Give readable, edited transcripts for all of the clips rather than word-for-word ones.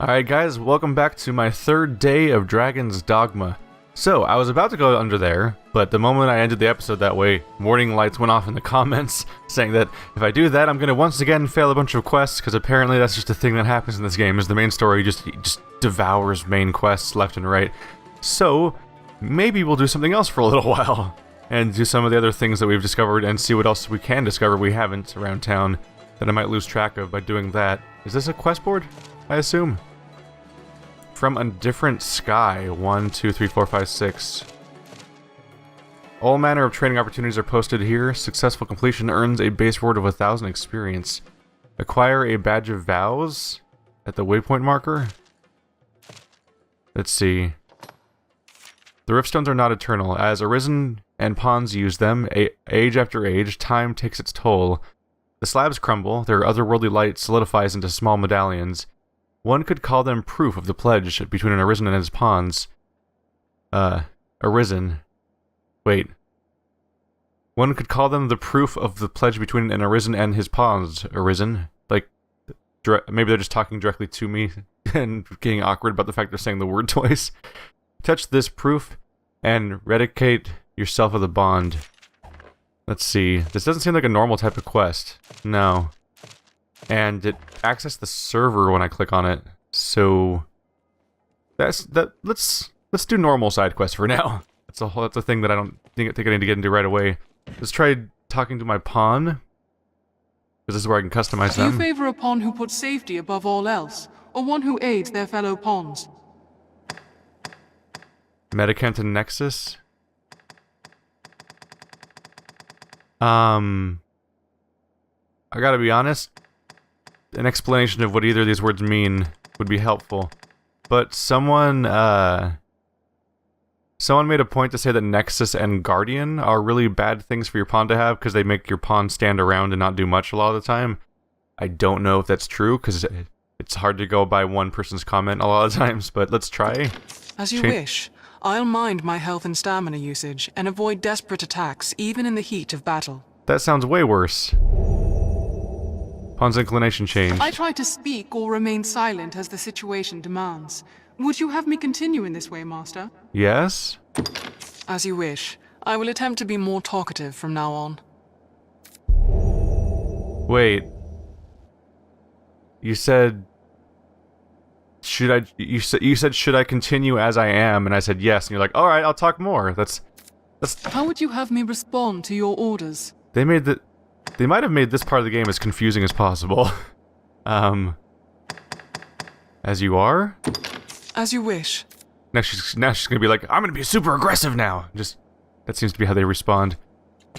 Alright guys, welcome back to my third day of Dragon's Dogma. So, I was about to go under there, but the moment I ended the episode that way, warning lights went off in the comments, saying that if I do that, I'm gonna once again fail a bunch of quests, because apparently that's just a thing that happens in this game, is the main story just devours main quests left and right. So, maybe we'll do something else for a little while, and do some of the other things that we've discovered, and see what else we can discover we haven't around town, that I might lose track of by doing that. Is this a quest board? I assume? From a different sky. 1, 2, 3, 4, 5, 6. All manner of training opportunities are posted here. Successful completion earns a base reward of 1,000 experience. Acquire a badge of vows at the waypoint marker. Let's see. The riftstones are not eternal. As Arisen and pawns use them, age after age, time takes its toll. The slabs crumble, their otherworldly light solidifies into small medallions. One could call them proof of the pledge between an Arisen and his pawns. Arisen. Wait. One could call them the proof of the pledge between an Arisen and his pawns. Arisen? Like, maybe they're just talking directly to me and getting awkward about the fact they're saying the word twice. Touch this proof and redicate yourself of the bond. Let's see. This doesn't seem like a normal type of quest. No. And it accesses the server when I click on it. So let's do normal side quests for now. That's a thing that I don't think I need to get into right away. Let's try talking to my pawn, because this is where I can customize them. Do you favor a pawn who puts safety above all else, or one who aids their fellow pawns? Medicant and Nexus. I gotta be honest. An explanation of what either of these words mean would be helpful. But someone made a point to say that Nexus and Guardian are really bad things for your pawn to have because they make your pawn stand around and not do much a lot of the time. I don't know if that's true because it's hard to go by one person's comment a lot of times, but let's try. As you wish. I'll mind my health and stamina usage and avoid desperate attacks even in the heat of battle. That sounds way worse. Pawn's inclination change. I try to speak or remain silent as the situation demands. Would you have me continue in this way, Master? Yes? As you wish. I will attempt to be more talkative from now on. Wait. You said... You said, should I continue as I am? And I said yes, and you're like, alright, I'll talk more. That's... How would you have me respond to your orders? They might have made this part of the game as confusing as possible. As you are? As you wish. Now she's gonna be like, I'm gonna be super aggressive now! That seems to be how they respond.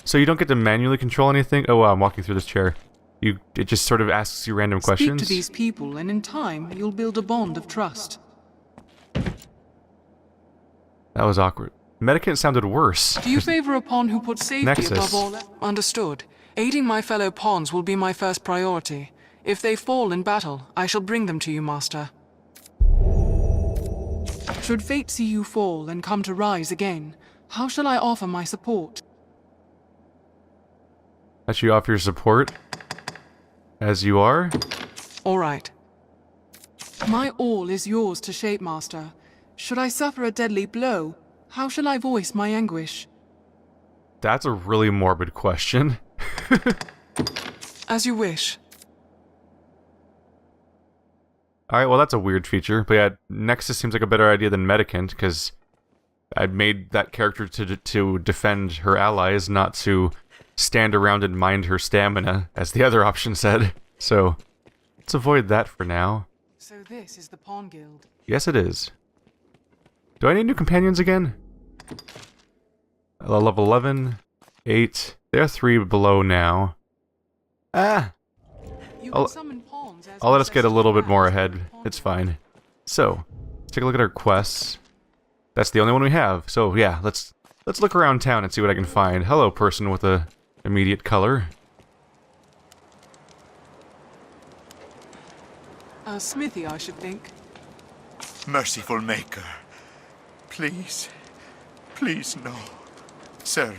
So you don't get to manually control anything? Oh wow, I'm walking through this chair. It just sort of asks you random questions? Speak to these people, and in time, you'll build a bond of trust. That was awkward. Medicant sounded worse. Do you favor a pawn who puts safety Nexus. above all? Understood. Aiding my fellow pawns will be my first priority. If they fall in battle, I shall bring them to you, Master. Should fate see you fall and come to rise again, how shall I offer my support? That you offer your support? As you are? All right. My all is yours to shape, Master. Should I suffer a deadly blow, how shall I voice my anguish? That's a really morbid question. As you wish. Alright, well that's a weird feature. But yeah, Nexus seems like a better idea than Medicant, because I made that character to defend her allies, not to stand around and mind her stamina, as the other option said. So, let's avoid that for now. So this is the Pawn Guild. Yes, it is. Do I need new companions again? Level 11, 8. They're 3 below now. Ah! I'll let us get a little bit more ahead. It's fine. So, let's take a look at our quests. That's the only one we have. So yeah, let's look around town and see what I can find. Hello, person with a immediate color. Smithy, I should think. Merciful Maker, please, please no. Sir,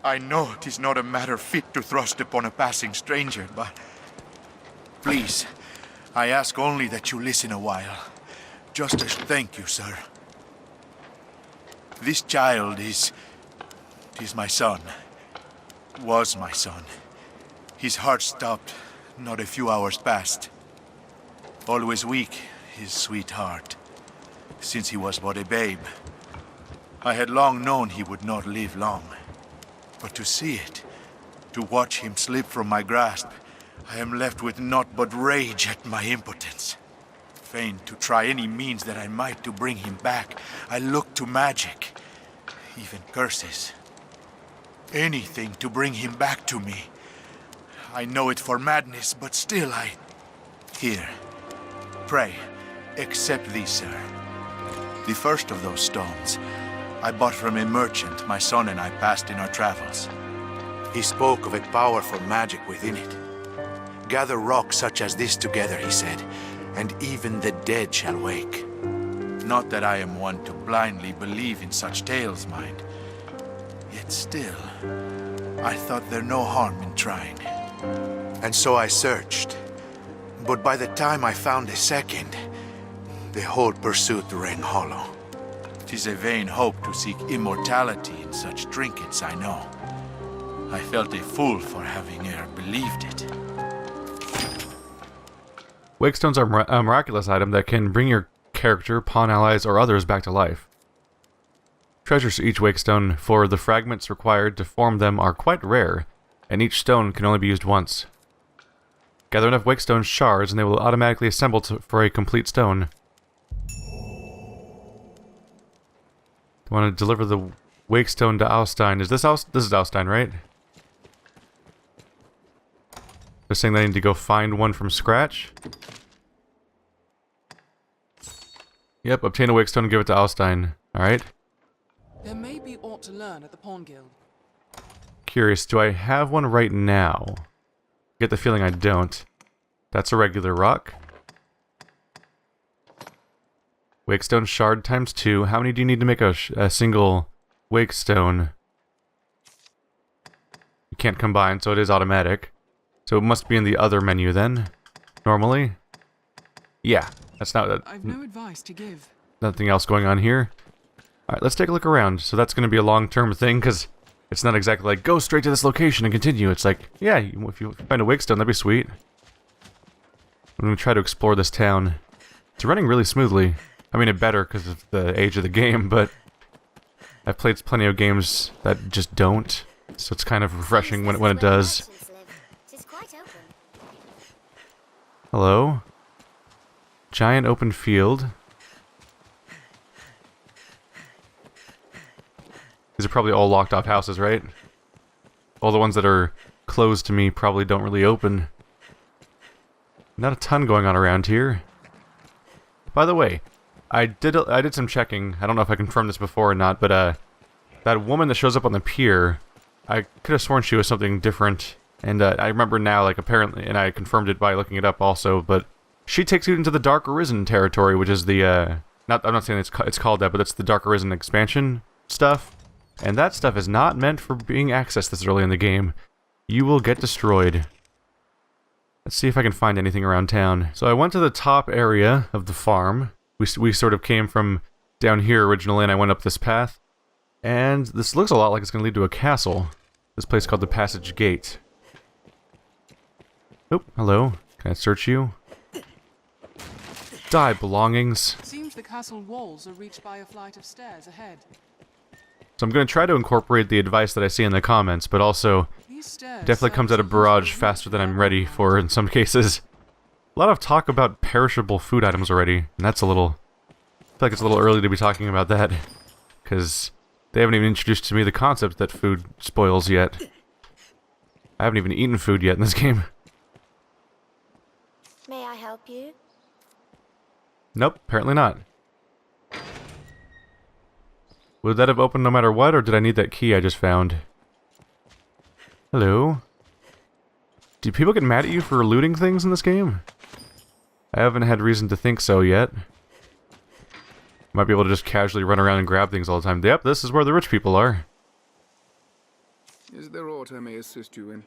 I know it is not a matter fit to thrust upon a passing stranger, but please, I ask only that you listen a while. Just as thank you, sir. This child is my son. Was my son. His heart stopped not a few hours past. Always weak, his sweet heart, since he was but a babe. I had long known he would not live long. But to see it, to watch him slip from my grasp, I am left with naught but rage at my impotence. Fain to try any means that I might to bring him back, I look to magic, even curses. Anything to bring him back to me. I know it for madness, but still Here. Pray, accept these, sir. The first of those stones I bought from a merchant my son and I passed in our travels. He spoke of a powerful magic within it. Gather rocks such as this together, he said, and even the dead shall wake. Not that I am one to blindly believe in such tales, mind. Yet still, I thought there no harm in trying. And so I searched. But by the time I found a second, the whole pursuit rang hollow. 'Tis a vain hope to seek immortality in such trinkets, I know. I felt a fool for having e'er believed it. Wake stones are a miraculous item that can bring your character, pawn allies, or others back to life. Treasures each wake stone for the fragments required to form them are quite rare, and each stone can only be used once. Gather enough wake stone shards and they will automatically assemble for a complete stone. I want to deliver the wake stone to Alstein. Is this this is Alstein, right? They're saying that I need to go find one from scratch. Yep, obtain a wake stone and give it to Alstein. Alright. There may be aught to learn at the Pawn Guild. Curious, do I have one right now? Get the feeling I don't. That's a regular rock. Wake stone shard times 2. How many do you need to make a single wake stone? You can't combine, so it is automatic. So it must be in the other menu then, normally. Yeah, that's not... I've no advice to give. Nothing else going on here. Alright, let's take a look around. So that's going to be a long-term thing, because it's not exactly like, go straight to this location and continue. It's like, yeah, if you find a wake stone, that'd be sweet. I'm going to try to explore this town. It's running really smoothly. I mean, it better because of the age of the game, but I've played plenty of games that just don't. So it's kind of refreshing when it does. Hello? Giant open field. These are probably all locked off houses, right? All the ones that are closed to me probably don't really open. Not a ton going on around here. By the way, I did some checking. I don't know if I confirmed this before or not, but that woman that shows up on the pier, I could have sworn she was something different. And I remember now, like, apparently, and I confirmed it by looking it up also, but she takes you into the Dark Arisen territory, which is the, I'm not saying it's called that, but it's the Dark Arisen expansion stuff. And that stuff is not meant for being accessed this early in the game. You will get destroyed. Let's see if I can find anything around town. So I went to the top area of the farm. We sort of came from down here originally, and I went up this path. And this looks a lot like it's going to lead to a castle. This place called the Passage Gate. Oh, hello. Can I search you? Die, belongings. Seems the castle walls are reached by a flight of stairs ahead. So I'm going to try to incorporate the advice that I see in the comments, but also definitely comes at a barrage faster than I'm ready for in some cases. A lot of talk about perishable food items already, and that's a little... I feel like it's a little early to be talking about that, because they haven't even introduced to me the concept that food spoils yet. I haven't even eaten food yet in this game. May I help you? Nope, apparently not. Would that have opened no matter what, or did I need that key I just found? Hello? Do people get mad at you for looting things in this game? I haven't had reason to think so yet. Might be able to just casually run around and grab things all the time. Yep, this is where the rich people are. Is there aught I may assist you in?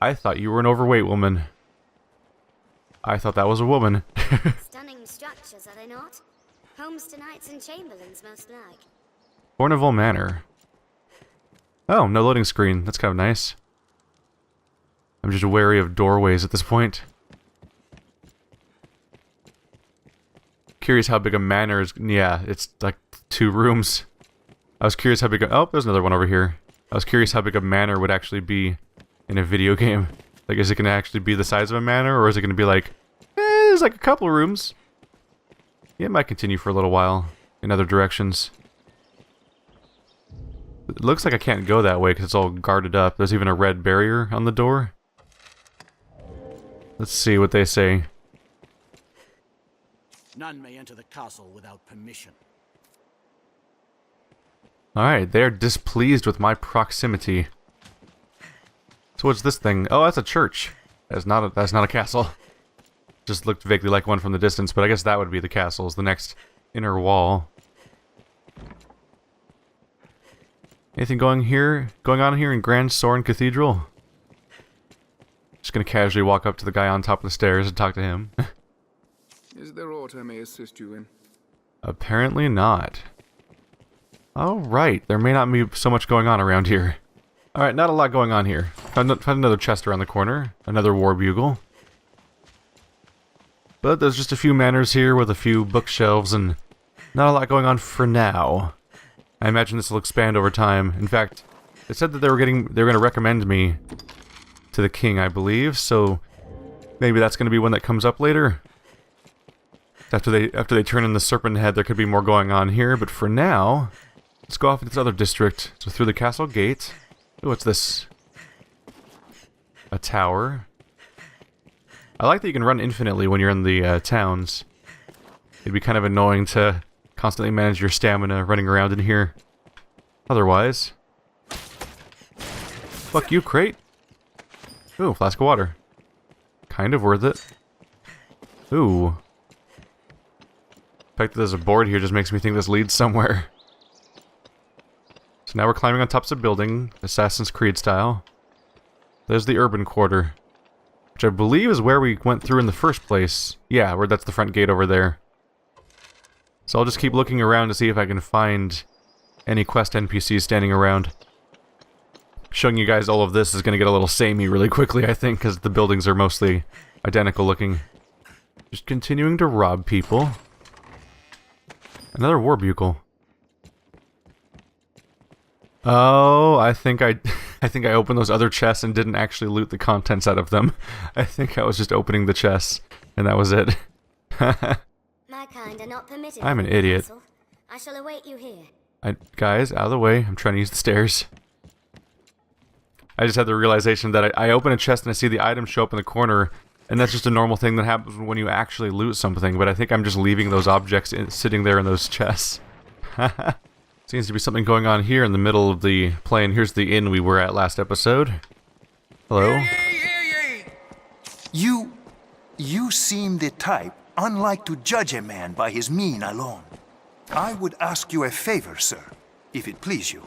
I thought you were an overweight woman. I thought that was a woman. Stunning structures, are they not? Homes to knights and chamberlains, most like. Bourneville Manor. Oh, no loading screen. That's kind of nice. I'm just wary of doorways at this point. Curious how big a manor is. Yeah, it's like 2 rooms. I was curious how big a... Oh, there's another one over here. I was curious how big a manor would actually be in a video game. Like, is it going to actually be the size of a manor, or is it going to be like... there's like a couple rooms. Yeah, it might continue for a little while in other directions. It looks like I can't go that way because it's all guarded up. There's even a red barrier on the door. Let's see what they say. None may enter the castle without permission. Alright, they're displeased with my proximity. So what's this thing? Oh, that's a church. That's not a castle. Just looked vaguely like one from the distance, but I guess that would be the castle, is the next inner wall. Anything going on here in Gran Soren Cathedral? Just gonna casually walk up to the guy on top of the stairs and talk to him. Is there aught I may assist you in? Apparently not. Alright, there may not be so much going on around here. Alright, not a lot going on here. Found another chest around the corner. Another war bugle. But there's just a few manors here with a few bookshelves and not a lot going on for now. I imagine this will expand over time. In fact, it said that they were going to recommend me to the king, I believe, so maybe that's going to be one that comes up later. After they turn in the serpent head, there could be more going on here, but for now, let's go off into this other district. So through the castle gate. Ooh, what's this? A tower. I like that you can run infinitely when you're in the towns. It'd be kind of annoying to constantly manage your stamina running around in here. Otherwise. Fuck you, crate. Ooh, flask of water. Kind of worth it. Ooh. The fact that there's a board here just makes me think this leads somewhere. So now we're climbing on tops of building, Assassin's Creed style. There's the urban quarter, which I believe is where we went through in the first place. Yeah, where that's the front gate over there. So I'll just keep looking around to see if I can find any quest NPCs standing around. Showing you guys all of this is going to get a little samey really quickly, I think, because the buildings are mostly identical looking. Just continuing to rob people. Another war bugle. Oh, I think I opened those other chests and didn't actually loot the contents out of them. I think I was just opening the chests, and that was it. My kind are not permitted. I'm an idiot. Castle. I shall await you here. Guys, out of the way. I'm trying to use the stairs. I just had the realization that I open a chest and I see the items show up in the corner, and that's just a normal thing that happens when you actually loot something, but I think I'm just leaving those objects sitting there in those chests. Seems to be something going on here in the middle of the plain. Here's the inn we were at last episode. Hello? You seem the type unlike to judge a man by his mien alone. I would ask you a favor, sir, if it please you.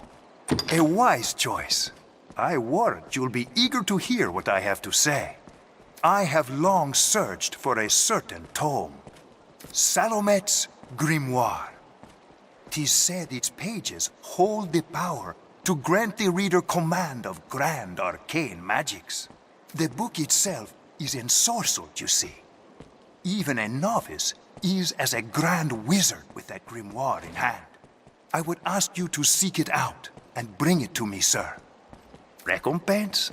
A wise choice. I warrant you'll be eager to hear what I have to say. I have long searched for a certain tome. Salomet's grimoire. 'Tis said its pages hold the power to grant the reader command of grand arcane magics. The book itself is ensorcelled, you see. Even a novice is as a grand wizard with that grimoire in hand. I would ask you to seek it out and bring it to me, sir. Recompense?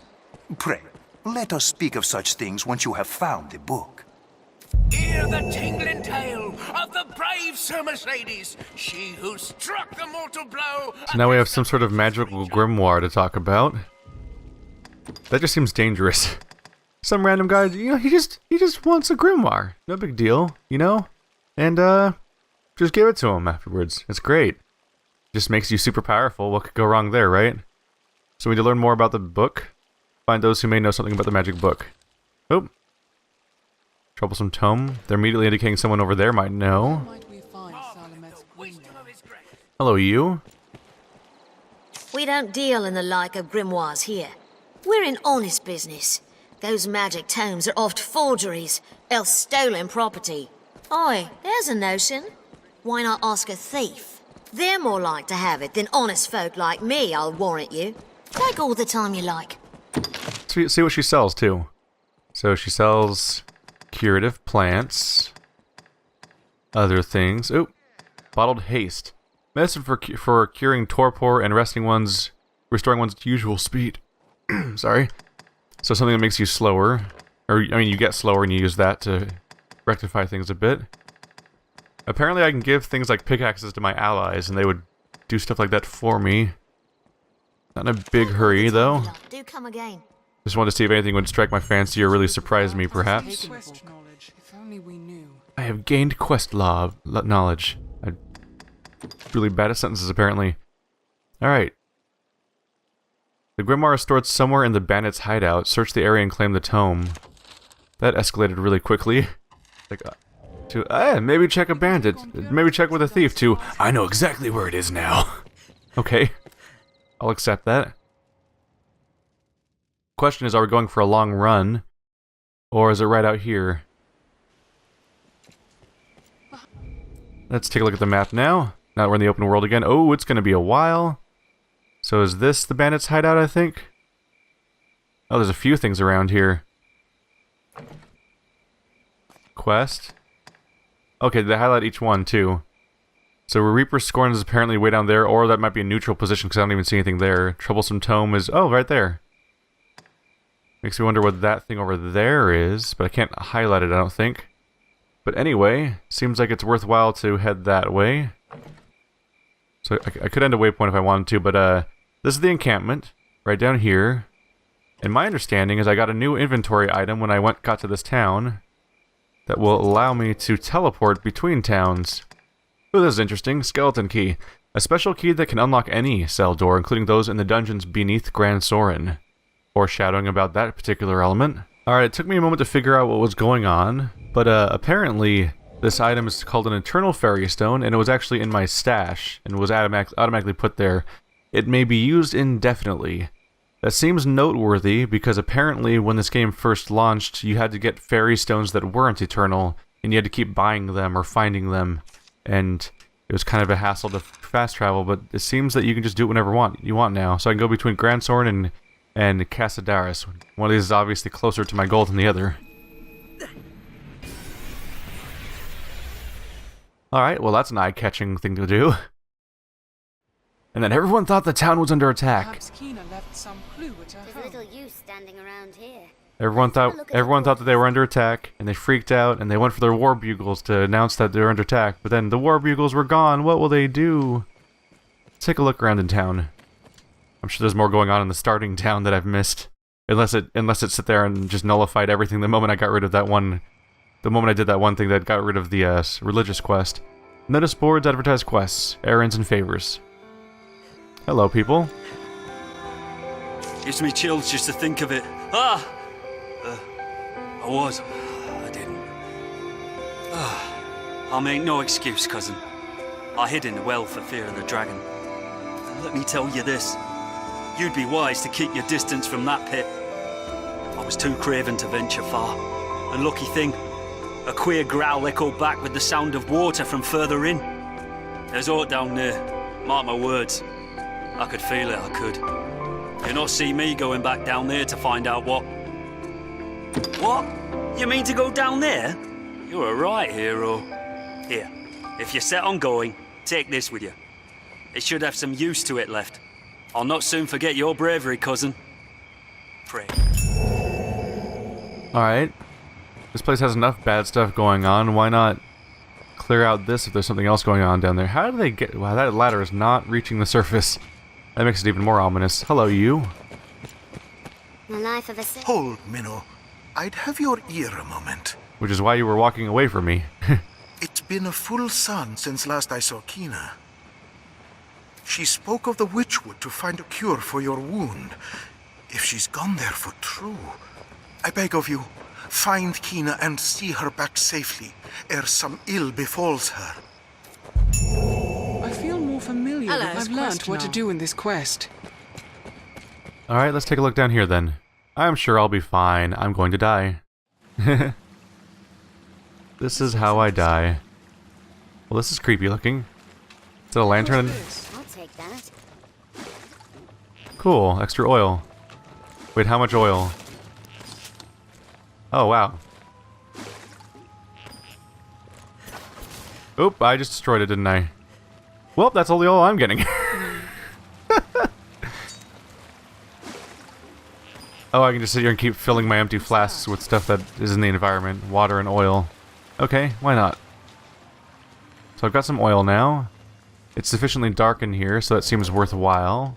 Pray, let us speak of such things once you have found the book. Hear the tingling tale of the brave Sir Mercedes, she who struck the mortal blow. So now we have some sort of magical grimoire to talk about. That just seems dangerous. Some random guy, you know, he just wants a grimoire. No big deal, you know? And just give it to him afterwards. It's great. Just makes you super powerful. What could go wrong there, right? So we need to learn more about the book. Find those who may know something about the magic book. Oh. Troublesome tome. They're immediately indicating someone over there might know. Might we find Salomet's grimoire? Hello, you. We don't deal in the like of grimoires here. We're in honest business. Those magic tomes are oft forgeries, else stolen property. Oi, there's a notion. Why not ask a thief? They're more like to have it than honest folk like me, I'll warrant you. Take all the time you like. See what she sells, too. So she sells curative plants, other things. Oop. Bottled haste. Medicine for curing torpor and restoring one's usual speed. Sorry. So something that makes you slower. Or, I mean, you get slower and you use that to rectify things a bit. Apparently I can give things like pickaxes to my allies and they would do stuff like that for me. Not in a big hurry, though. Do come again. Just wanted to see if anything would strike my fancy or really surprise me, perhaps. Quest knowledge, if only we knew. I have gained quest knowledge. I'm really bad at sentences, apparently. Alright. The grimoire is stored somewhere in the bandits' hideout. Search the area and claim the tome. That escalated really quickly. Like, maybe check a bandit. Maybe check with a thief, to, I know exactly where it is now. Okay. I'll accept that. Question is, are we going for a long run? Or is it right out here? Let's take a look at the map now. Now we're in the open world again. Oh, it's going to be a while. So is this the bandits' hideout, I think? Oh, there's a few things around here. Quest. Okay, they highlight each one, too. So Reaper Scorn is apparently way down there, or that might be a neutral position because I don't even see anything there. Troublesome Tome is... oh, right there. Makes me wonder what that thing over there is, but I can't highlight it, I don't think. But anyway, seems like it's worthwhile to head that way. So I could end a waypoint if I wanted to, but this is the encampment, right down here. And my understanding is I got a new inventory item when I got to this town that will allow me to teleport between towns. Oh, this is interesting. Skeleton key. A special key that can unlock any cell door, including those in the dungeons beneath Gran Soren. Foreshadowing about that particular element. Alright, it took me a moment to figure out what was going on, but apparently this item is called an Eternal Fairy Stone, and it was actually in my stash, and was automatically put there. It may be used indefinitely. That seems noteworthy, because apparently when this game first launched, you had to get fairy stones that weren't eternal, and you had to keep buying them or finding them, and it was kind of a hassle to fast travel, but it seems that you can just do it whenever you want now. So I can go between Gran Soren and Casadaris. One of these is obviously closer to my goal than the other. Alright, well that's an eye-catching thing to do. And then everyone thought the town was under attack. Perhaps Kina left some clue at her There's home. little use standing around here. Everyone thought that they were under attack, and they freaked out, and they went for their war bugles to announce that they were under attack. But then the war bugles were gone. What will they do? Let's take a look around in town. I'm sure there's more going on in the starting town that I've missed. Unless it sit there and just nullified everything the moment I got rid of that one. The moment I did that one thing that got rid of the religious quest. Notice boards advertise quests, errands, and favors. Hello, people. Gives me chills just to think of it. I didn't. I'll make no excuse, cousin. I hid in the well for fear of the dragon. And let me tell you this. You'd be wise to keep your distance from that pit. I was too craven to venture far. And lucky thing, a queer growl echoed back with the sound of water from further in. There's aught down there. Mark my words. I could feel it, I could. You'll not see me going back down there to find out what... What? You mean to go down there? You're a right hero. Here, if you're set on going, take this with you. It should have some use to it left. I'll not soon forget your bravery, cousin. Pray. Alright. This place has enough bad stuff going on. Why not clear out this if there's something else going on down there? How do they get... wow, that ladder is not reaching the surface. That makes it even more ominous. Hello, you. The life of a Hold, Minnow. I'd have your ear a moment. Which is why you were walking away from me. It's been a full sun since last I saw Kina. She spoke of the witchwood to find a cure for your wound. If she's gone there for true, I beg of you, find Kina and see her back safely, ere some ill befalls her. I feel more familiar. Hello, I've learned what to do in this quest. Alright, let's take a look down here then. I'm sure I'll be fine. I'm going to die. This is how I die. Well, this is creepy looking. Is that a lantern? I'll take that. Cool, extra oil. Wait, how much oil? Oh, wow. Oop, I just destroyed it, didn't I? Well, that's all the oil I'm getting. Oh, I can just sit here and keep filling my empty flasks with stuff that is in the environment. Water and oil. Okay, why not? So I've got some oil now. It's sufficiently dark in here, so that seems worthwhile.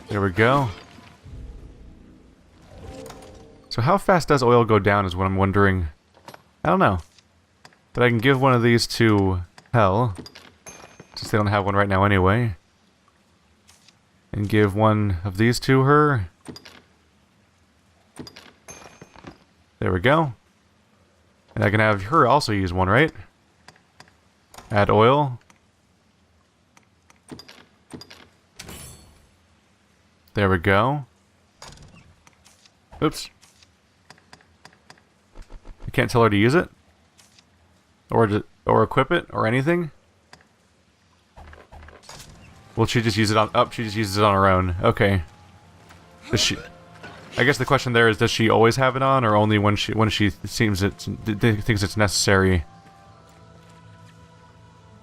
There we go. So how fast does oil go down is what I'm wondering. I don't know. But I can give one of these to Hell, since they don't have one right now anyway. And give one of these to her. There we go. And I can have her also use one, right? Add oil. There we go. Oops. I can't tell her to use it? Or equip it? Or anything? Will she just use it on... Oh, she just uses it on her own. Okay. Does she... I guess the question there is, does she always have it on, or only when she thinks it's necessary?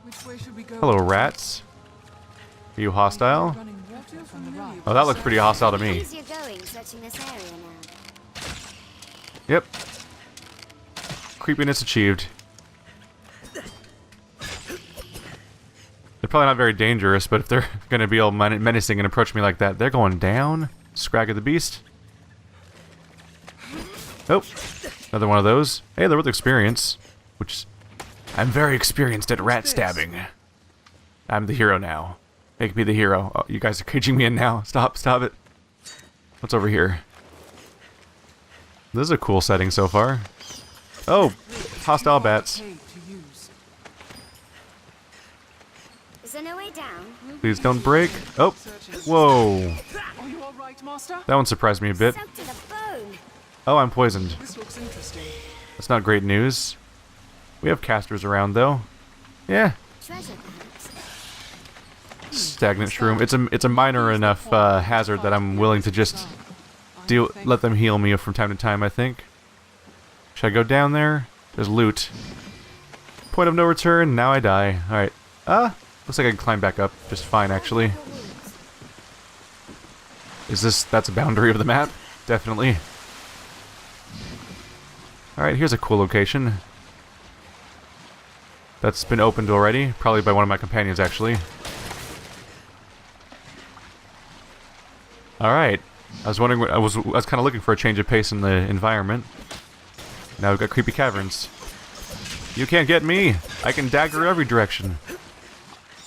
Which way should we go? Hello, rats. Are you hostile? Oh, that looks pretty hostile to me. Easier going searching this area now. Yep. Creepiness achieved. They're probably not very dangerous, but if they're going to be all menacing and approach me like that, they're going down. Scrag of the beast. Oh, another one of those. Hey, they're with experience, which I'm very experienced at rat stabbing. I'm the hero now. Make me the hero. Oh, you guys are caging me in now. Stop it. What's over here? This is a cool setting so far. Oh, hostile bats. Is there no way down? Please don't break. Oh, whoa. Are you all right, Master? That one surprised me a bit. Soaked to the bone. Oh, I'm poisoned. This looks interesting. That's not great news. We have casters around, though. Yeah. Treasure, perhaps. Stagnant shroom. It's a minor enough hazard that I'm willing to just let them heal me from time to time, I think. Should I go down there? There's loot. Point of no return. Now I die. Alright. Looks like I can climb back up just fine, actually. That's a boundary of the map? Definitely. Alright, here's a cool location. That's been opened already. Probably by one of my companions, actually. Alright. I was wondering, I was kind of looking for a change of pace in the environment. Now we've got creepy caverns. You can't get me! I can dagger every direction.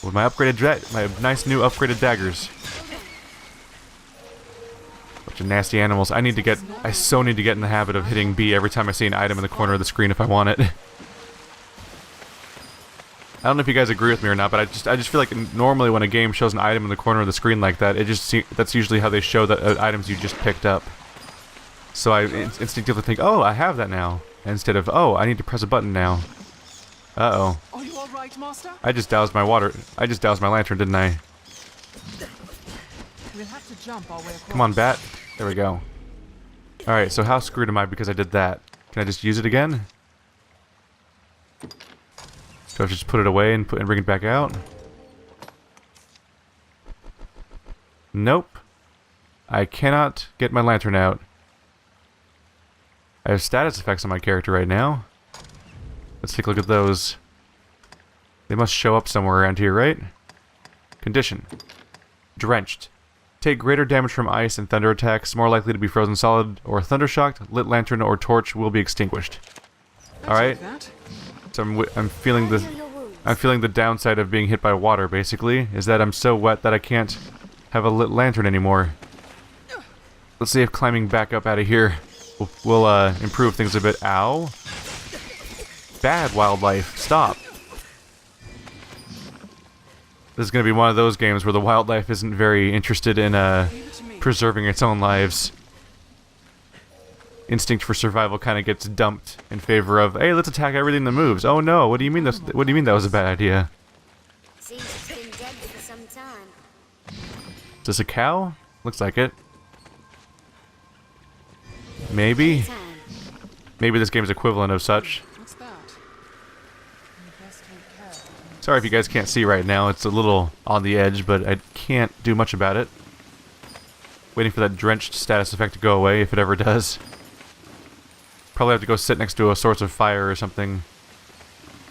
With my my nice new upgraded daggers. Bunch of nasty animals. I so need to get in the habit of hitting B every time I see an item in the corner of the screen if I want it. I don't know if you guys agree with me or not, but I just feel like normally when a game shows an item in the corner of the screen like that, that's usually how they show the items you just picked up. So I instinctively think, oh, I have that now, instead of, oh, I need to press a button now. Uh-oh. Are you all right, Master? I just doused my lantern, didn't I? We'll have to jump our way across. Come on, bat. There we go. Alright, so how screwed am I because I did that? Can I just use it again? Do I just put it away and bring it back out? Nope. I cannot get my lantern out. I have status effects on my character right now. Let's take a look at those. They must show up somewhere around here, right? Condition. Drenched. Take greater damage from ice and thunder attacks, more likely to be frozen solid or thunder-shocked. Lit lantern or torch will be extinguished. Alright. So I'm feeling the downside of being hit by water, basically, is that I'm so wet that I can't have a lit lantern anymore. Let's see if climbing back up out of here will improve things a bit. Ow. Bad wildlife. Stop. This is going to be one of those games where the wildlife isn't very interested in preserving its own lives. Instinct for survival kind of gets dumped in favor of, hey, let's attack everything that moves. Oh no, what do you mean what do you mean that was a bad idea? Seems it's been dead for some time. Is this a cow? Looks like it. Maybe? Maybe this game's equivalent of such. What's that? Sorry if you guys can't see right now, it's a little on the edge, but I can't do much about it. Waiting for that drenched status effect to go away, if it ever does. Probably have to go sit next to a source of fire or something.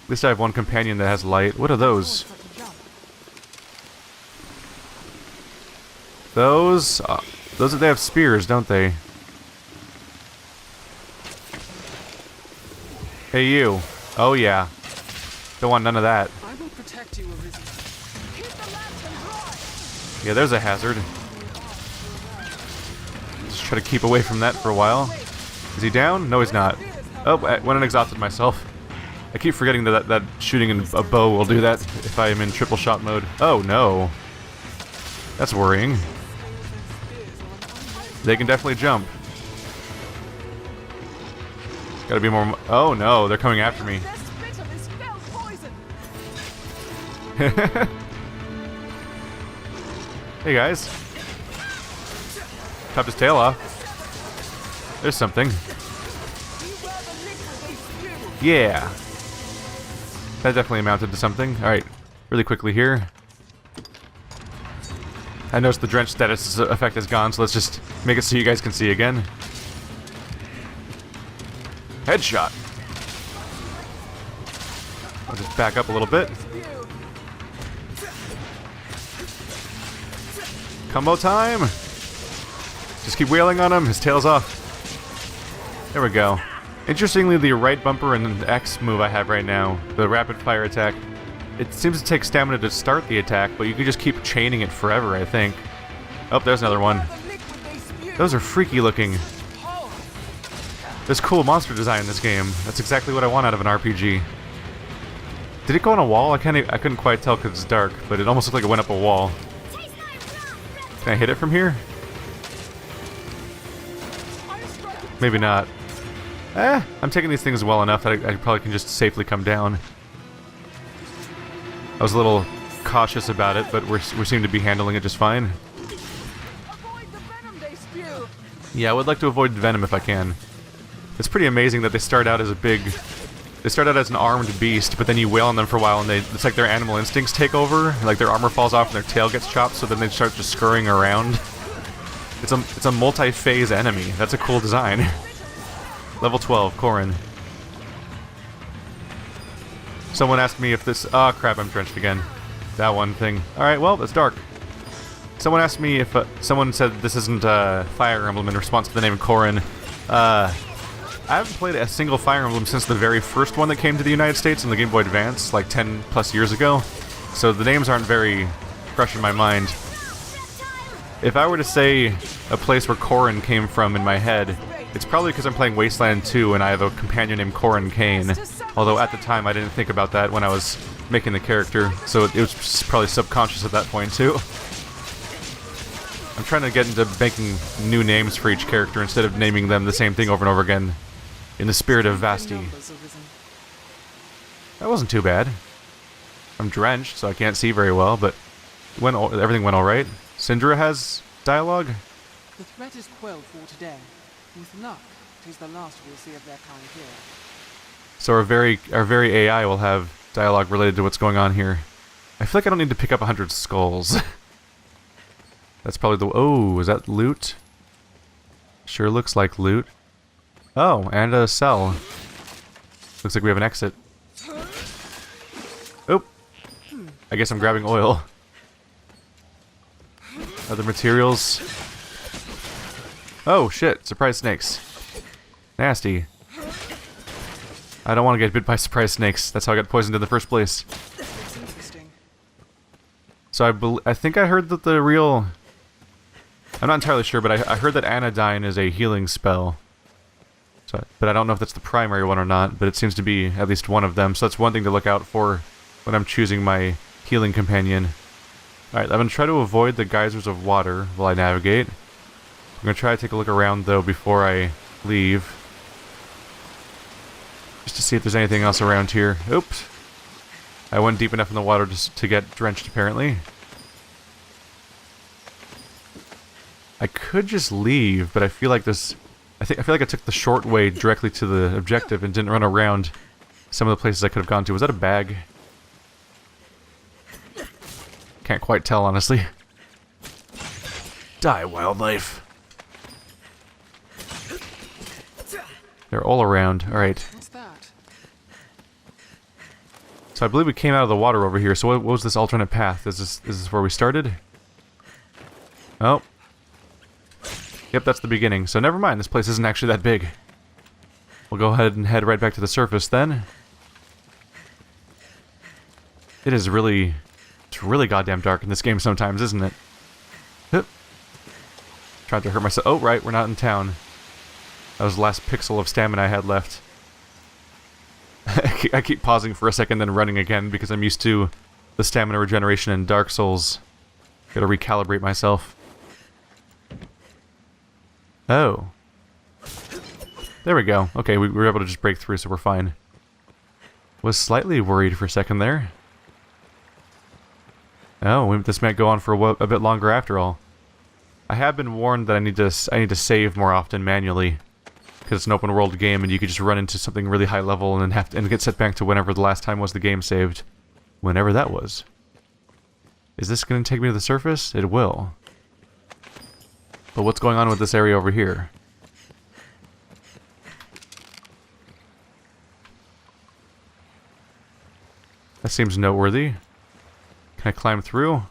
At least I have one companion that has light. What are those? Those they have spears, don't they? Hey you. Oh yeah. Don't want none of that. I will protect you, Arisen. Keep the lantern dry. Yeah, there's a hazard. Just try to keep away from that for a while. Is he down? No, he's not. Oh, I went and exhausted myself. I keep forgetting that shooting in a bow will do that if I am in triple shot mode. Oh no. That's worrying. They can definitely jump. Gotta be more... Oh no, they're coming after me. Hey guys. Chopped his tail off. There's something. Yeah. That definitely amounted to something. Alright, really quickly here. I noticed the drench status effect is gone, so let's just make it so you guys can see again. Headshot. I'll just back up a little bit. Combo time! Just keep wailing on him, his tail's off. There we go. Interestingly, the right bumper and the X move I have right now, the rapid fire attack, it seems to take stamina to start the attack, but you can just keep chaining it forever, I think. Oh, there's another one. Those are freaky looking. There's cool monster design in this game. That's exactly what I want out of an RPG. Did it go on a wall? I couldn't quite tell because it's dark, but it almost looked like it went up a wall. Can I hit it from here? Maybe not. I'm taking these things well enough that I probably can just safely come down. I was a little cautious about it, but we seem to be handling it just fine. Yeah, I would like to avoid venom if I can. It's pretty amazing that they start out as an armed beast, but then you wail on them for a while and it's like their animal instincts take over, like their armor falls off and their tail gets chopped, so then they start just scurrying around. It's a multi-phase enemy. That's a cool design. Level 12, Soren. Someone asked me if this... Oh crap, I'm drenched again. That one thing. Alright, well, it's dark. Someone asked me if... someone said this isn't a Fire Emblem in response to the name Soren. I haven't played a single Fire Emblem since the very first one that came to the United States in the Game Boy Advance, like 10 plus years ago. So the names aren't very fresh in my mind. If I were to say a place where Soren came from in my head, it's probably because I'm playing Wasteland 2 and I have a companion named Soren Kane. Although at the time I didn't think about that when I was making the character, so it was probably subconscious at that point too. I'm trying to get into making new names for each character instead of naming them the same thing over and over again, in the spirit of Vasti. That wasn't too bad. I'm drenched, so I can't see very well, but everything went alright. Syndra has dialogue? The threat is quelled for today. With luck, 'tis the last we'll see of their kind here. So our very AI will have dialogue related to what's going on here. I feel like I don't need to pick up 100 skulls. That's probably the... Oh, is that loot? Sure looks like loot. Oh, and a cell. Looks like we have an exit. Oop. I guess I'm grabbing oil. Other materials. Oh shit, surprise snakes. Nasty. I don't want to get bit by surprise snakes. That's how I got poisoned in the first place. So I think I heard that the real... I'm not entirely sure, but I heard that Anodyne is a healing spell. So, but I don't know if that's the primary one or not, but it seems to be at least one of them. So that's one thing to look out for when I'm choosing my healing companion. Alright, I'm going to try to avoid the geysers of water while I navigate. I'm going to try to take a look around, though, before I leave. Just to see if there's anything else around here. Oops. I went deep enough in the water to get drenched, apparently. I could just leave, but I feel like this... I feel like I took the short way directly to the objective and didn't run around some of the places I could have gone to. Was that a bag? Can't quite tell, honestly. Die, wildlife. They're all around. Alright. What's that? So I believe we came out of the water over here. So what was this alternate path? Is this where we started? Oh. Yep, that's the beginning. So never mind, this place isn't actually that big. We'll go ahead and head right back to the surface then. It is really... It's really goddamn dark in this game sometimes, isn't it? Hup. Tried to hurt myself. Oh, right, we're not in town. That was the last pixel of stamina I had left. I keep pausing for a second, then running again, because I'm used to the stamina regeneration in Dark Souls. Gotta recalibrate myself. Oh. There we go. Okay, we were able to just break through, so we're fine. Was slightly worried for a second there. Oh, this might go on for a bit longer after all. I have been warned that I need to save more often manually, because it's an open world game and you could just run into something really high level and then get set back to whenever the last time was the game saved. Whenever that was. Is this going to take me to the surface? It will. But what's going on with this area over here? That seems noteworthy. Can I climb through?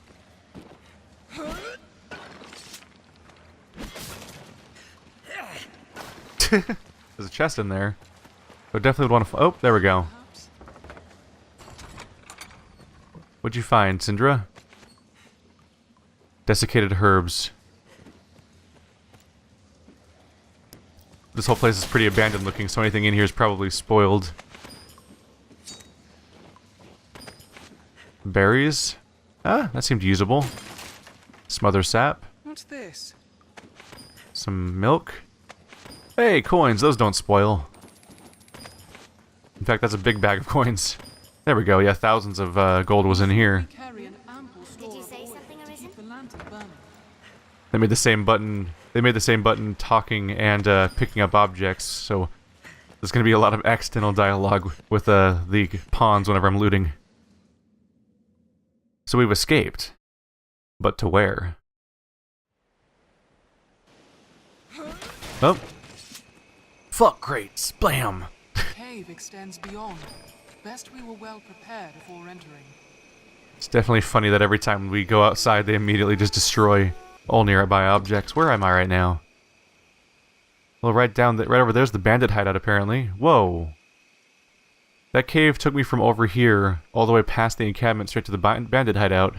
There's a chest in there. But definitely would want to... Oh, there we go. What'd you find, Syndra? Desiccated herbs. This whole place is pretty abandoned looking, so anything in here is probably spoiled. Berries? Ah, that seemed usable. Smother sap. What's this? Some milk. Hey, coins, those don't spoil. In fact, that's a big bag of coins. There we go, yeah, thousands of gold was in here. Did you say something, Arisen? They made the same button talking and picking up objects, so there's going to be a lot of accidental dialogue with the pawns whenever I'm looting. So we've escaped. But to where? Oh. Fuck crates. Blam! The cave extends beyond. Best we were well prepared before entering. It's definitely funny that every time we go outside they immediately just destroy all nearby objects. Where am I right now? Well, right over there's the bandit hideout apparently. Whoa. That cave took me from over here all the way past the encampment straight to the bandit hideout.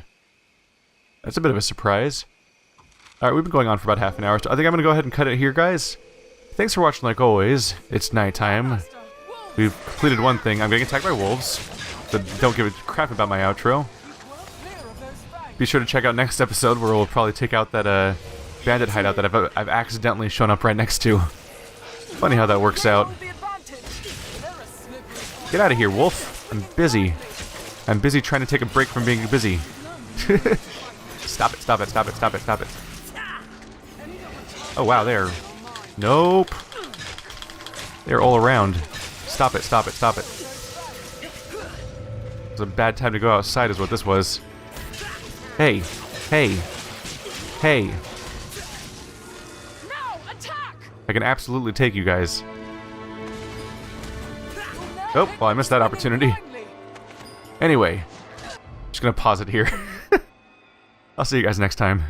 That's a bit of a surprise. Alright, we've been going on for about half an hour, so I think I'm going to go ahead and cut it here, guys. Thanks for watching like always. It's nighttime. We've completed one thing. I'm getting attacked by wolves. But don't give a crap about my outro. Be sure to check out next episode where we'll probably take out that bandit hideout that I've accidentally shown up right next to. Funny how that works out. Get out of here, wolf. I'm busy. I'm busy trying to take a break from being busy. Stop it, stop it, stop it, stop it, stop it. Oh wow, there. Nope. They're all around. Stop it, stop it, stop it. It was a bad time to go outside is what this was. Hey. Hey. Hey. I can absolutely take you guys. Oh, well, I missed that opportunity. Anyway, just gonna pause it here. I'll see you guys next time.